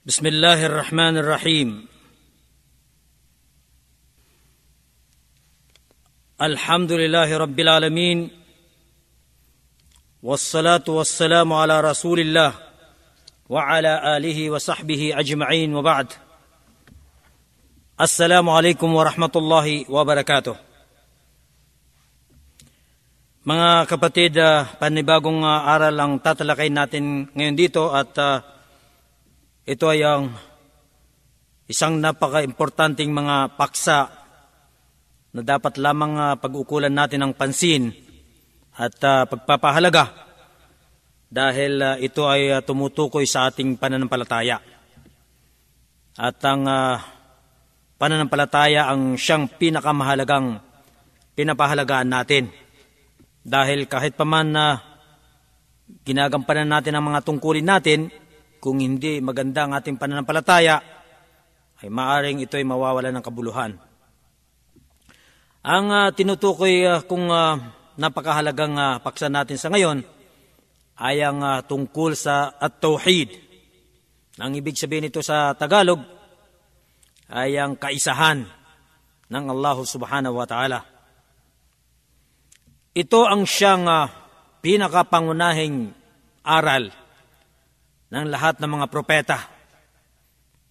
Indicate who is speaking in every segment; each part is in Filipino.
Speaker 1: بسم الله الرحمن الرحيم. الحمد لله رب العالمين، والصلاة والسلام على رسول الله وعلى آله وصحبه أجمعين، وبعد. السلام عليكم ورحمة الله وبركاته. Mga kapatid, panibagong aral ang tatalakay natin ngayon dito, at ito ay ang isang napaka-importanting mga paksa na dapat lamang pag-ukulan natin ng pansin at pagpapahalaga, dahil ito ay tumutukoy sa ating pananampalataya. At ang pananampalataya ang siyang pinakamahalagang pinapahalagaan natin, dahil kahit paman ginagampanan natin ang mga tungkulin natin, kung hindi maganda ang ating pananampalataya, ay maaring ito ay mawawala ng kabuluhan. Ang tinutukoy kung napakahalagang paksa natin sa ngayon ay ang tungkol sa at-tauhid. Ang ibig sabihin nito sa Tagalog ay ang kaisahan ng Allah subhanahu wa ta'ala. Ito ang siyang pinakapangunahing aral ng lahat ng mga propeta.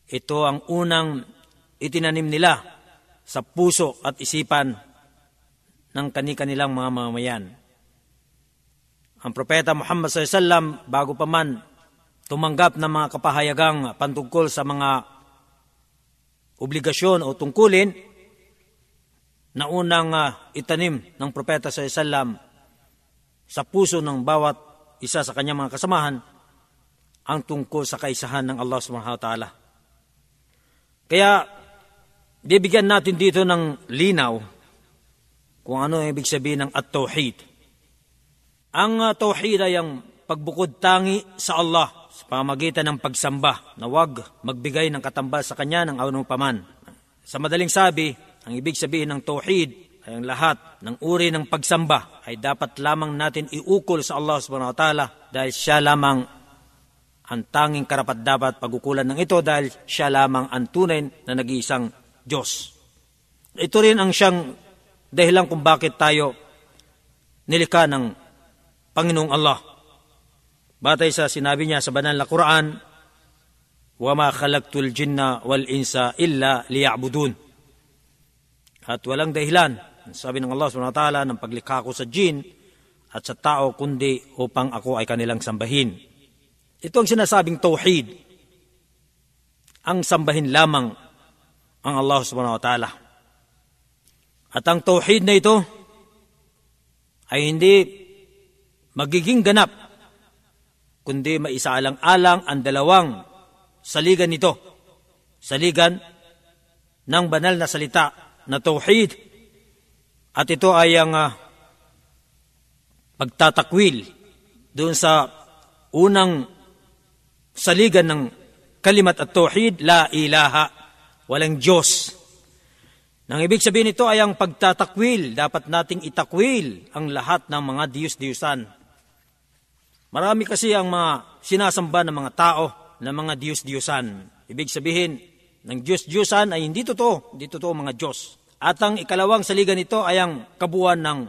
Speaker 1: Ito ang unang itinanim nila sa puso at isipan ng kani-kanilang mga mamamayan. Ang propeta Muhammad SAW, bago pa man tumanggap ng mga kapahayagang pantungkol sa mga obligasyon o tungkulin na unang itanim ng propeta SAW sa puso ng bawat isa sa kanyang mga kasamahan, ang tungkol sa kaisahan ng Allah subhanahu wa ta'ala. Kaya, bibigyan natin dito ng linaw kung ano ibig sabihin ng at-tauhid. Ang tauhid ay ang pagbukod tangi sa Allah sa pamamagitan ng pagsamba, na huwag magbigay ng katambal sa Kanya ng anupaman. Sa madaling sabi, ang ibig sabihin ng tauhid ay ang lahat ng uri ng pagsamba ay dapat lamang natin iukol sa Allah subhanahu wa ta'ala, dahil siya lamang ang tanging karapat-dapat pag-ukulan ng ito, dahil siya lamang ang tunay na nag-iisang Diyos. Ito rin ang siyang dahilan kung bakit tayo nilikha ng Panginoong Allah. Batay sa sinabi niya sa banal na Quran, وَمَا خَلَقْتُ الْجِنَّ وَالْإِنسَ إِلَّا لِيَعْبُدُونَ. At walang dahilan, sabi ng Allah subhanahu wa ta'ala, ng paglikha ko sa jin at sa tao, kundi upang ako ay kanilang sambahin. Ito ang sinasabing tauhid, ang sambahin lamang ang Allah subhanahu wa ta'ala. At ang tauhid na ito ay hindi magiging ganap kundi maisaalang-alang ang dalawang saligan nito. Saligan ng banal na salita na tauhid, at ito ay ang pagtatakwil doon sa unang saligan ng kalimat at tauhid, la ilaha, walang Diyos. Nang ibig sabihin ito ay ang pagtatakwil, dapat nating itakwil ang lahat ng mga diyos-diyusan. Marami kasi ang mga sinasamba ng mga tao na mga diyos-diyusan. Ibig sabihin ng diyos-diyusan ay hindi totoo mga Diyos. At ang ikalawang saligan nito ay ang kabuuan ng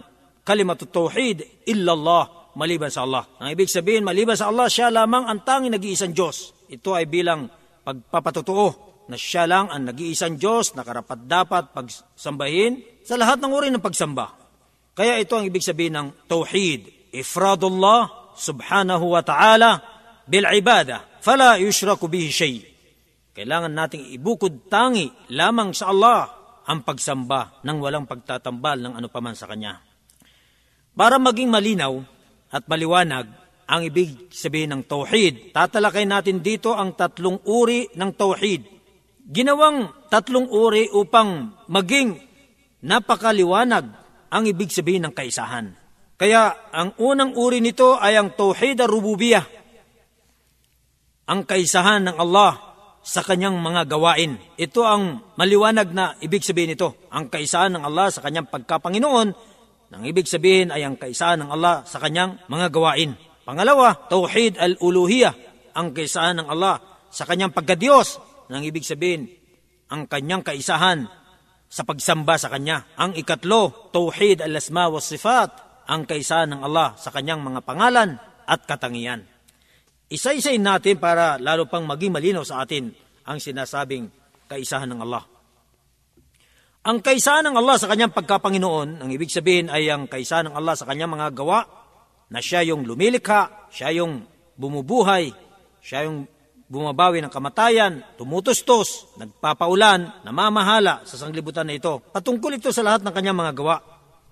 Speaker 1: kalimat at tauhid, illallah, maliban sa Allah. Ang ibig sabihin, maliban sa Allah, siya lamang ang tanging nag-iisang Diyos. Ito ay bilang pagpapatotoo na siya lang ang nag-iisang Diyos na karapat-dapat pagsambahin sa lahat ng uri ng pagsamba. Kaya ito ang ibig sabihin ng tauhid, ifradullah subhanahu wa ta'ala bil ibadah, fala yushraku bihi shay. Kailangan nating ibukod tangi lamang sa Allah ang pagsamba nang walang pagtatambal ng anupaman sa Kanya. Para maging malinaw at maliwanag ang ibig sabihin ng tauhid, tatalakay natin dito ang tatlong uri ng tauhid. Ginawang tatlong uri upang maging napakaliwanag ang ibig sabihin ng kaisahan. Kaya ang unang uri nito ay ang tauhid ar-rububiyah, ang kaisahan ng Allah sa Kanyang mga gawain. Ito ang maliwanag na ibig sabihin nito, ang kaisahan ng Allah sa Kanyang pagkapanginoon. Ang ibig sabihin ay ang kaisahan ng Allah sa Kanyang mga gawain. Pangalawa, tauhid al-uluhiyah, ang kaisahan ng Allah sa kanyang pagkadiyos, nang ibig sabihin, ang kanyang kaisahan sa pagsamba sa kanya. Ang ikatlo, tauhid al-asma wa sifat, ang kaisahan ng Allah sa kanyang mga pangalan at katangian. Isa-isayin natin para lalo pang maging malinaw sa atin ang sinasabing kaisahan ng Allah. Ang kaisahan ng Allah sa kanyang pagkapanginoon, ang ibig sabihin ay ang kaisahan ng Allah sa kanyang mga gawa, na siya yung lumilikha, siya yung bumubuhay, siya yung bumabawi ng kamatayan, tumutustos, nagpapaulan, namamahala sa sanglibutan na ito. Patungkol ito sa lahat ng kanyang mga gawa.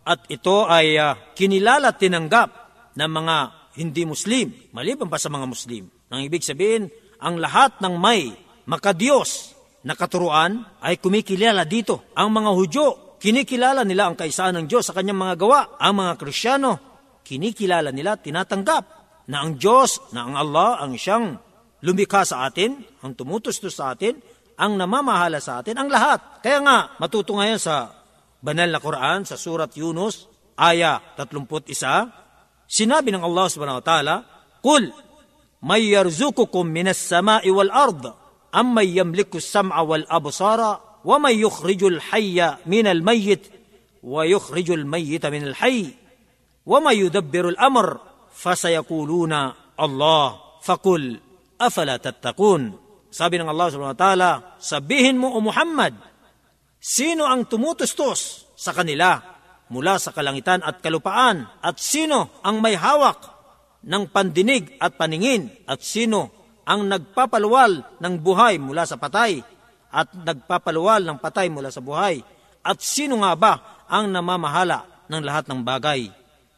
Speaker 1: At ito ay kinilala at tinanggap ng mga hindi Muslim, maliban pa sa mga Muslim. Nang ibig sabihin, ang lahat ng may makadiyos na katuruan ay kumikilala dito. Ang mga Hudyo, kinikilala nila ang kaisahan ng Diyos sa kanyang mga gawa. Ang mga Kristiyano, kinikilala nila, tinatanggap na ang Diyos, na ang Allah, ang siyang lumikha sa atin, ang tumutustos sa atin, ang namamahala sa atin, ang lahat. Kaya nga, matuto ngayon sa banal na Quran, sa surat Yunus, aya 31, sinabi ng Allah subhanahu wa ta'ala, "Qul may yarzukukum minas sama'i wal ard, amman yamliku as-sam'a wal absara, wa may yukhrijul hayya minal mayyit, wa yukhrijul mayyita minal hayy, wa may yudabbirul amr, fasayaquluna Allah, faqul afala tattaqun." Sabi ng Allah subhanahu wa ta'ala, sabihin mo o Muhammad, sino ang tumutustos sa kanila mula sa kalangitan at kalupaan, at sino ang may hawak ng pandinig at paningin, at sino ang nagpapaluwal ng buhay mula sa patay, at nagpapaluwal ng patay mula sa buhay, at sino nga ba ang namamahala ng lahat ng bagay?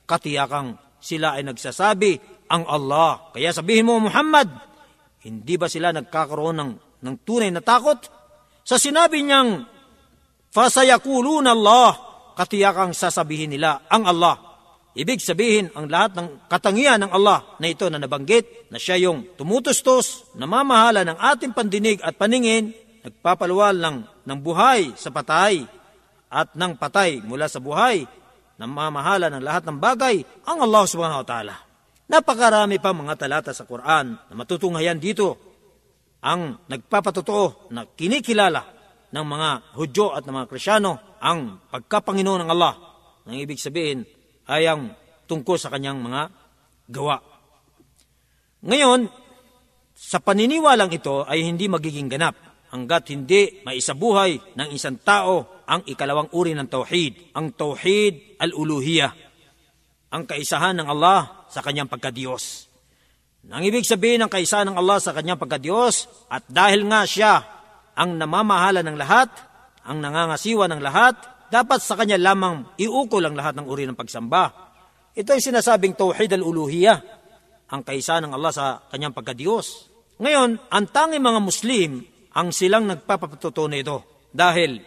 Speaker 1: Katiyakang sila ay nagsasabi, ang Allah. Kaya sabihin mo, Muhammad, hindi ba sila nagkakaroon ng tunay na takot? Sa sinabi niyang, fasayaquluna Allah, katiyakang sasabihin nila, ang Allah. Ibig sabihin, ang lahat ng katangian ng Allah na ito na nabanggit, na siya yung tumutustos, namamahala ng ating pandinig at paningin, nagpapaluwal ng buhay sa patay, at ng patay mula sa buhay, namamahala ng lahat ng bagay, ang Allah subhanahu wa ta'ala. Napakarami pa mga talata sa Quran na matutunghayan dito ang nagpapatotoo na kinikilala ng mga Hudyo at ng mga Kristiyano ang pagkapanginoon ng Allah. Ang ibig sabihin ay ang tungkol sa kanyang mga gawa. Ngayon, sa paniniwalang ito ay hindi magiging ganap hanggat hindi maisabuhay ng isang tao ang ikalawang uri ng tauhid, ang tauhid al-uluhiyah, ang kaisahan ng Allah sa kanyang pagkadiyos. Ang ibig sabihin ng kaisahan ng Allah sa kanyang pagkadiyos, at dahil nga siya ang namamahala ng lahat, ang nangangasiwa ng lahat, dapat sa kanya lamang iukol ang lahat ng uri ng pagsamba. Ito ay sinasabing tauhid al-uluhiyah, ang kaisahan ng Allah sa kanyang pagkadiyos. Ngayon, ang tanging mga Muslim ang silang nagpapatuto nito, dahil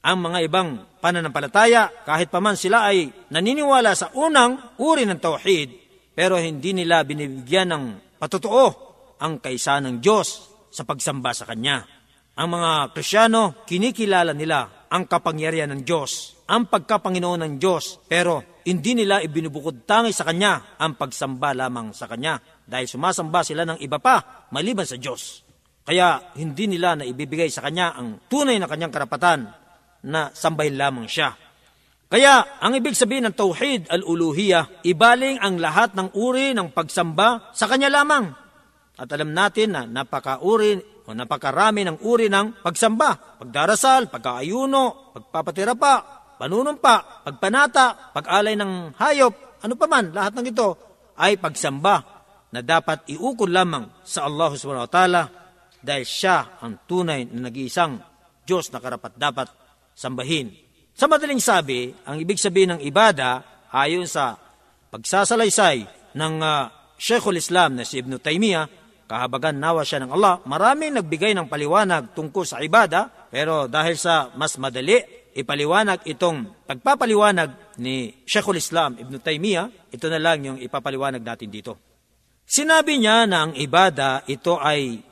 Speaker 1: ang mga ibang pananampalataya, kahit paman sila ay naniniwala sa unang uri ng tauhid, pero hindi nila binibigyan ng patotoo ang kaisahan ng Diyos sa pagsamba sa Kanya. Ang mga Kristiyano, kinikilala nila ang kapangyarihan ng Diyos, ang pagkapanginoon ng Diyos, pero hindi nila ibinubukod tangi sa Kanya ang pagsamba lamang sa Kanya, dahil sumasamba sila ng iba pa maliban sa Diyos. Kaya hindi nila na ibibigay sa Kanya ang tunay na Kanyang karapatan na sambahin lamang siya. Kaya ang ibig sabihin ng tauhid al-uluhiyah, ibaling ang lahat ng uri ng pagsamba sa Kanya lamang. At alam natin na napakarami ng uri ng pagsamba. Pagdarasal, pag-aayuno, pagpapatira pa, panunumpa, pagpanata, pag-alay ng hayop, ano pa man, lahat ng ito ay pagsamba na dapat iukol lamang sa Allah subhanahu wa ta'ala, dahil siya ang tunay na nag-iisang Diyos na karapat-dapat sambahin. Sa madaling sabi, ang ibig sabihin ng ibada, ayon sa pagsasalaysay ng Sheikhul Islam na si Ibn Taymiyyah, kahabagan nawa siya ng Allah, maraming nagbigay ng paliwanag tungkol sa ibada, pero dahil sa mas madali ipaliwanag itong pagpapaliwanag ni Sheikhul Islam Ibn Taymiyyah, ito na lang yung ipapaliwanag natin dito. Sinabi niya na ang ibada, ito ay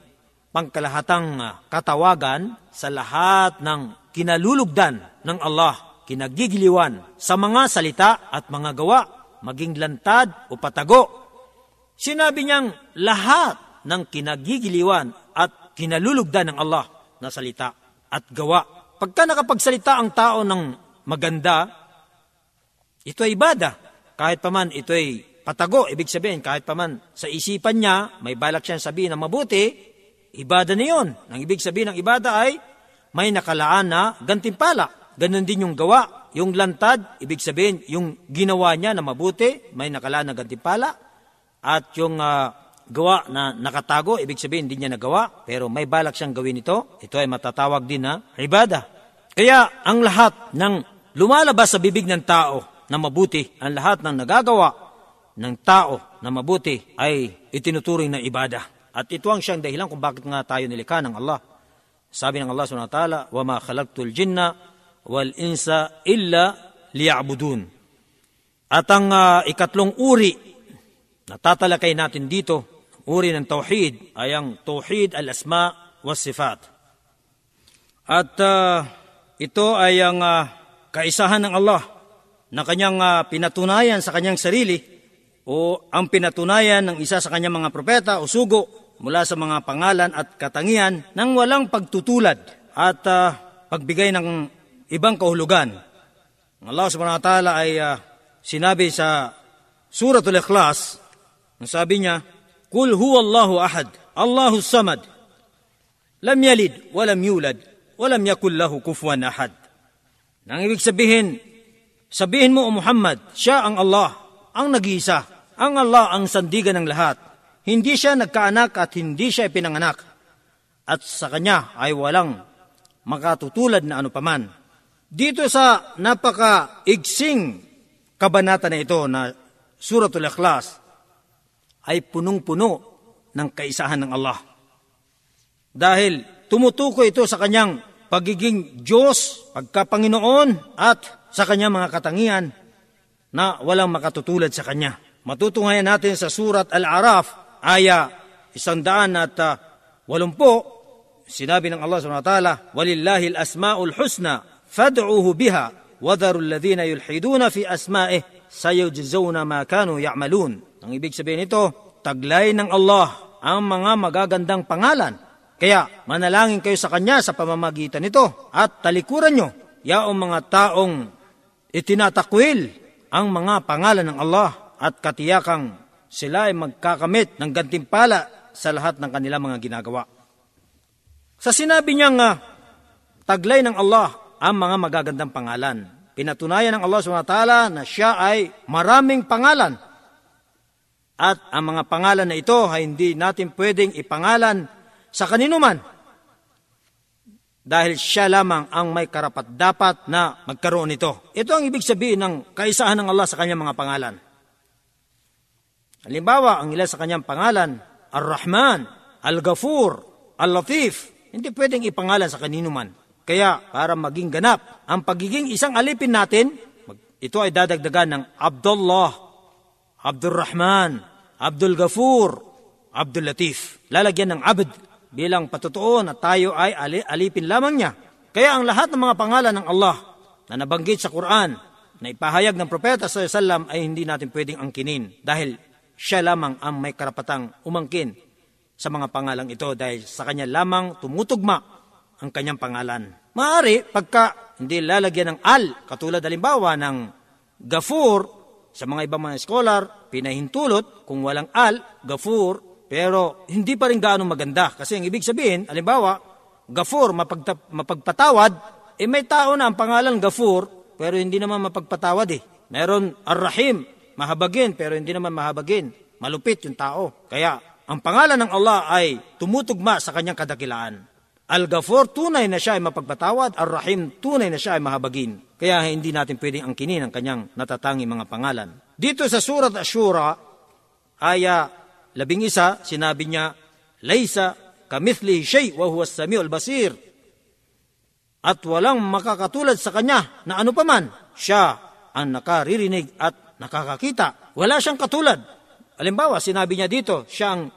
Speaker 1: pangkalahatang katawagan sa lahat ng kinalulugdan ng Allah, kinagigiliwan sa mga salita at mga gawa, maging lantad o patago. Sinabi niyang lahat ng kinagigiliwan at kinalulugdan ng Allah na salita at gawa. Pagka nakapagsalita ang tao ng maganda, ito ay ibada. Kahit pa man ito ay patago, ibig sabihin, kahit pa man sa isipan niya, may balak siyang sabihin na mabuti, ibada na yun. Ang ibig sabihin ng ibada ay may nakalaan na gantimpala. Ganon din yung gawa. Yung lantad, ibig sabihin, yung ginawa niya na mabuti, may nakalaan na gantimpala. At yung gawa na nakatago, ibig sabihin, hindi niya nagawa, pero may balak siyang gawin ito. Ito ay matatawag din na ibada. Kaya ang lahat ng lumalabas sa bibig ng tao na mabuti, ang lahat ng nagagawa ng tao na mabuti ay itinuturing na ibada. At ito ang siyang dahilan kung bakit nga tayo nilikha ng Allah. Sabi ng Allah subhanahu wa ta'ala, وَمَا خَلَقْتُ الْجِنَّ وَالْإِنسَ إِلَّا لِيَعْبُدُونَ. At ang ikatlong uri na tatalakay natin dito, uri ng tauhid, ay ang tauhid al-asma wa sifat. At ito ay ang kaisahan ng Allah na kanyang pinatunayan sa kanyang sarili o ang pinatunayan ng isa sa kanyang mga propeta o sugo mula sa mga pangalan at katangian ng walang pagtutulad at pagbigay ng ibang kahulugan. Allah subhanahu wa ta'ala ay sinabi sa Suratul Ikhlas, ang sabi niya, Qul huwallahu ahad, Allahus samad, lam yalid, walam yulad, walam yakul lahu kufuwan ahad. Nang ibig sabihin mo o Muhammad, siya ang Allah, ang nag-iisa, ang Allah ang sandigan ng lahat. Hindi siya nagkaanak at hindi siya pinanganak. At sa kanya ay walang makatutulad na ano paman. Dito sa napaka-igsing kabanata na ito na Suratul Ikhlas ay punong-puno ng kaisahan ng Allah. Dahil tumutukoy ito sa kanyang pagiging Diyos, pagkapanginoon at sa kanyang mga katangian na walang makatutulad sa kanya. Matutunghayan natin sa Surat Al-Araf, aya 180, sinabi ng Allah subhanahu wa ta'ala, وَلِلَّهِ الْأَسْمَاءُ الْحُسْنَى فَادْعُوهُ بِهَا وَذَرُوا الَّذِينَ يُلْحِدُونَ فِي أَسْمَائِهِ سَيُجْزَوْنَ مَا كَانُوا يَعْمَلُونَ. Ang ibig sabihin nito, taglay ng Allah ang mga magagandang pangalan. Kaya manalangin kayo sa Kanya sa pamamagitan nito at talikuran nyo yaong mga taong itinatakwil ang mga pangalan ng Allah at katiyakang sila ay magkakamit ng gantimpala sa lahat ng kanilang mga ginagawa. Sa sinabi niyang taglay ng Allah ang mga magagandang pangalan, pinatunayan ng Allah subhanahu wa ta'ala na siya ay maraming pangalan. At ang mga pangalan na ito ay hindi natin pwedeng ipangalan sa kaninuman. Dahil siya lamang ang may karapat-dapat na magkaroon nito. Ito ang ibig sabihin ng kaisahan ng Allah sa kanyang mga pangalan. Halimbawa, ang ilan sa kanyang pangalan, Ar-Rahman, Al-Ghafur, Al-Latif, hindi pwedeng ipangalan sa kaninuman. Kaya, para maging ganap, ang pagiging isang alipin natin, ito ay dadagdagan ng Abdullah, Abdurrahman, Abdul Ghafur, Abdul Latif. Lalagyan ng abd bilang patutuo na tayo ay alipin lamang niya. Kaya ang lahat ng mga pangalan ng Allah na nabanggit sa Quran, na ipahayag ng Propeta sallallahu alaihi wasallam ay hindi natin pwedeng angkinin dahil siya lamang ang may karapatang umangkin sa mga pangalang ito dahil sa kanya lamang tumutugma ang kanyang pangalan. Maaari, pagka hindi lalagyan ng al, katulad halimbawa ng Ghafur, sa mga ibang mga scholar, pinahintulot kung walang al, Ghafur, pero hindi pa rin gaano maganda. Kasi ang ibig sabihin, halimbawa, Ghafur, mapagpatawad, may tao na ang pangalan Ghafur, pero hindi naman mapagpatawad Meron Ar-Rahim, mahabagin, pero hindi naman mahabagin. Malupit yung tao. Kaya, ang pangalan ng Allah ay tumutugma sa kanyang kadakilaan. Al-Ghafur, tunay na siya ay mapagpatawad. Ar-Rahim, tunay na siya ay mahabagin. Kaya hindi natin pwedeng angkinin ang kanyang natatangi mga pangalan. Dito sa Surat Ash-Shura, aya 11, sinabi niya, Laysa kamithlihi shay wa huwa as-sami'ul basir. At walang makakatulad sa kanya na ano paman. Siya ang nakaririnig at nakakakita. Wala siyang katulad. Halimbawa, sinabi niya dito, siya ang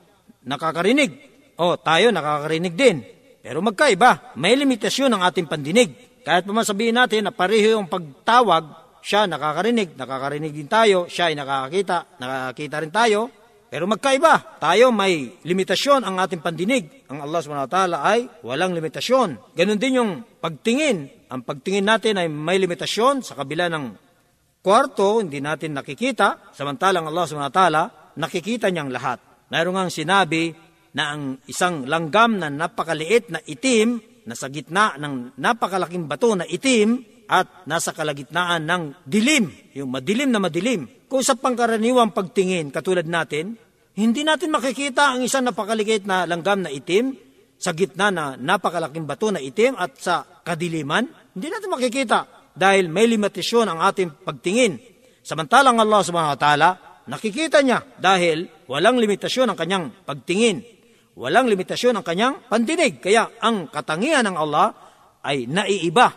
Speaker 1: nakakarinig. O, tayo nakakarinig din. Pero magkaiba, may limitasyon ang ating pandinig. Kahit pa sabihin natin na pareho yung pagtawag, siya nakakarinig din tayo, siya ay nakakakita rin tayo, Pero magkaiba. Tayo may limitasyon ang ating pandinig. Ang Allah subhanahu wa ta'ala ay walang limitasyon. Ganon din yung pagtingin. Ang pagtingin natin ay may limitasyon sa kabila ng kwarto, hindi natin nakikita. Samantalang Allah subhanahu wa ta'ala, nakikita niyang lahat. Mayroon ngang sinabi na ang isang langgam na napakaliit na itim, na sa gitna ng napakalaking bato na itim, at nasa kalagitnaan ng dilim, yung madilim na madilim. Kung sa pangkaraniwang pagtingin, katulad natin, hindi natin makikita ang isang napakaliit na langgam na itim sa gitna na napakalaking bato na itim at sa kadiliman. Hindi natin makikita dahil may limitasyon ang ating pagtingin. Samantalang Allah subhanahu wa ta'ala, nakikita niya dahil walang limitasyon ang kanyang pagtingin. Walang limitasyon ang kanyang pandinig. Kaya ang katangian ng Allah ay naiiba.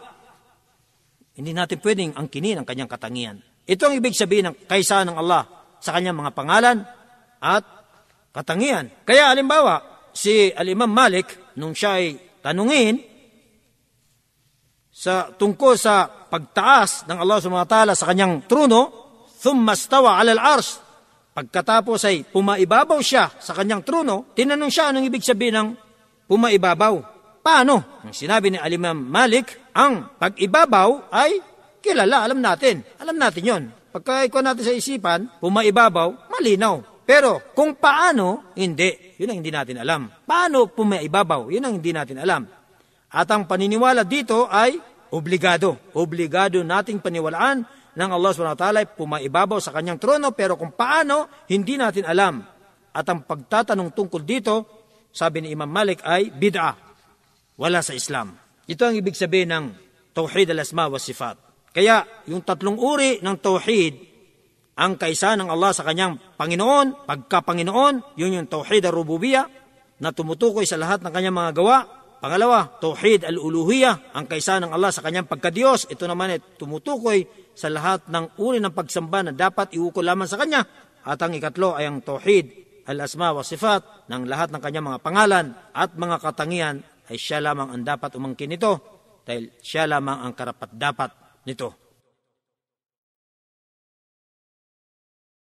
Speaker 1: Hindi natin pwedeng angkinin ang kanyang katangian. Ito ang ibig sabihin ng kaysahan ng Allah sa kanyang mga pangalan at katangian. Kaya halimbawa, si Al-Imam Malik, nung siya ay tanungin tungkol sa pagtaas ng Allah subhanahu wa ta'ala sa kanyang trono, thumma stawa 'ala al-'arsh. Pagkatapos ay pumaibabaw siya sa kanyang trono, tinanong siya anong ibig sabihin ng pumaibabaw. Paano? Ang sinabi ni Al-Imam Malik, ang pag-ibabaw ay kilala, alam natin. Alam natin yon. Pagka ikaw natin sa isipan, pumaibabaw, malinaw. Pero kung paano, hindi. Yun ang hindi natin alam. Paano pumaibabaw? Yun ang hindi natin alam. At ang paniniwala dito ay obligado. Obligado nating paniwalaan ng Allah subhanahu wa ta'ala ay pumaibabaw sa kanyang trono, pero kung paano, hindi natin alam. At ang pagtatanong tungkol dito, sabi ni Imam Malik ay bid'ah. Wala sa Islam. Ito ang ibig sabihin ng Tauhid al-Asma wa Sifat. Kaya yung tatlong uri ng Tauhid, ang kaysahan ng Allah sa kanyang Panginoon, pagka-Panginoon, yun yung Tauhid al-Rububiyya, na tumutukoy sa lahat ng kanyang mga gawa. Pangalawa, Tauhid al-Uluhiyya, ang kaysahan ng Allah sa kanyang pagka-Diyos. Ito naman ay tumutukoy sa lahat ng uri ng pagsamba na dapat iukol lamang sa kanya. At ang ikatlo ay ang Tauhid al-Asma wa Sifat, ng lahat ng kanyang mga pangalan at mga katangian ay siya lamang ang dapat umangkin nito dahil siya lamang ang karapat-dapat nito.